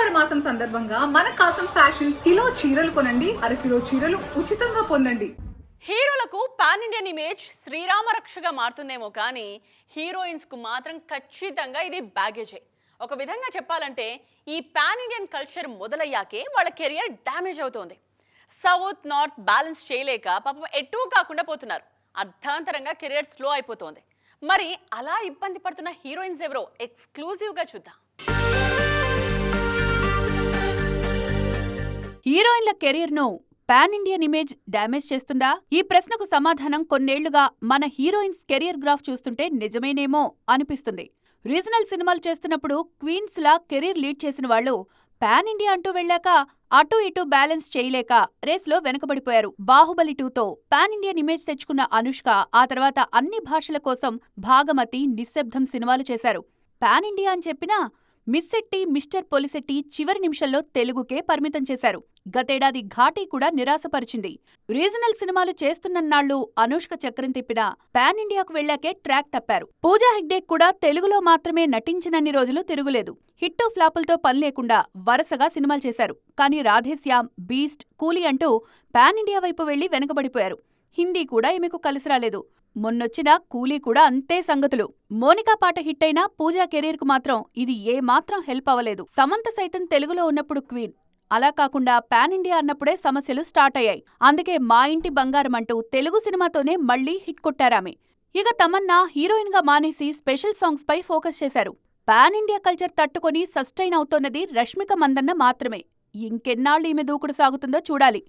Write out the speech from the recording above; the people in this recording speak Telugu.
ఆషాఢ మాసం సందర్భంగా మన కాసం ఫ్యాషన్స్ కిలో చీరలు కొనండి, అరకిలో చీరలు ఉచితంగా పొందండి. హీరోలకు పాన్ ఇండియన్ ఇమేజ్ శ్రీరామ రక్షగా మారుతుందేమో కానీ హీరోయిన్స్ కు మాత్రం ఖచ్చితంగా ఇది బ్యాగేజే. ఒక విధంగా చెప్పాలంటే ఈ పాన్ ఇండియన్ కల్చర్ మొదలయ్యాకే వాళ్ళ కెరియర్ డ్యామేజ్ అవుతోంది. సౌత్ నార్త్ బ్యాలెన్స్ చేయలేక పాపం ఎటూ కాకుండా పోతున్నారు. అర్ధాంతరంగా కెరియర్ స్లో అయిపోతోంది. మరి అలా ఇబ్బంది పడుతున్న హీరోయిన్స్ ఎవరో ఎక్స్క్లూజివ్గా చూద్దాం. హీరోయిన్ల కెరీర్ను పాన్ ఇండియన్ ఇమేజ్ డ్యామేజ్ చేస్తుందా? ఈ ప్రశ్నకు సమాధానం కొన్నేళ్లుగా మన హీరోయిన్స్ కెరియర్ గ్రాఫ్ చూస్తుంటే నిజమేనేమో అనిపిస్తుంది. రీజనల్ సినిమాలు చేస్తున్నప్పుడు క్వీన్స్ లా కెరీర్ లీడ్ చేసిన వాళ్ళు పాన్ ఇండియా అంటూ వెళ్ళాక అటూ ఇటూ బ్యాలెన్స్ చేయలేక రేస్లో వెనకబడిపోయారు. బాహుబలి 2తో పాన్ ఇండియన్ ఇమేజ్ తెచ్చుకున్న అనుష్క ఆ తర్వాత అన్ని భాషల కోసం భాగమతి, నిశ్శబ్దం సినిమాలు చేశారు. పాన్ ఇండియా అని చెప్పినా మిస్సెట్టి, మిస్టర్ పొలిసెట్టి చివరి నిమిషంలో తెలుగుకే పరిమితం చేశారు. గతేడాది ఘాటీ కూడా నిరాశపరిచింది. రీజనల్ సినిమాలు చేస్తున్నన్నాళ్లు అనుష్క చక్రం తిప్పినా పాన్ ఇండియాకు వెళ్లాకే ట్రాక్ తప్పారు. పూజా హెగ్డే కూడా తెలుగులో మాత్రమే నటించినన్ని రోజులు తిరుగులేదు. హిట్టు ఫ్లాపులతో పని లేకుండా వరుసగా సినిమాలు చేశారు. కానీ రాధేశ్యామ్, బీస్ట్, కూలీ అంటూ పాన్ ఇండియా వైపు వెళ్లి వెనకబడిపోయారు. హిందీ కూడా ఈమెకు కలిసి రాలేదు. మొన్నొచ్చిన కూలీ కూడా అంతే సంగతులు. మోనికా పాట హిట్ అయినా పూజా కెరీర్ కు మాత్రం ఇది ఏమాత్రం హెల్ప్ అవ్వలేదు. సమంత సైతం తెలుగులో ఉన్నప్పుడు క్వీన్, అలా కాకుండా పాన్ ఇండియా అన్నప్పుడే సమస్యలు స్టార్ట్ అయ్యాయి. అందుకే మా ఇంటి బంగారం అంటూ తెలుగు సినిమాతోనే మళ్లీ హిట్ కొట్టారామె. ఇక తమన్నా హీరోయిన్ గా మానేసి స్పెషల్ సాంగ్స్ పై ఫోకస్ చేశారు. పాన్ ఇండియా కల్చర్ తట్టుకొని సస్టైన్ అవుతోన్నది రష్మిక మందన్న మాత్రమే. ఇంకెన్నాళ్లు ఈమె దూకుడు సాగుతుందో చూడాలి.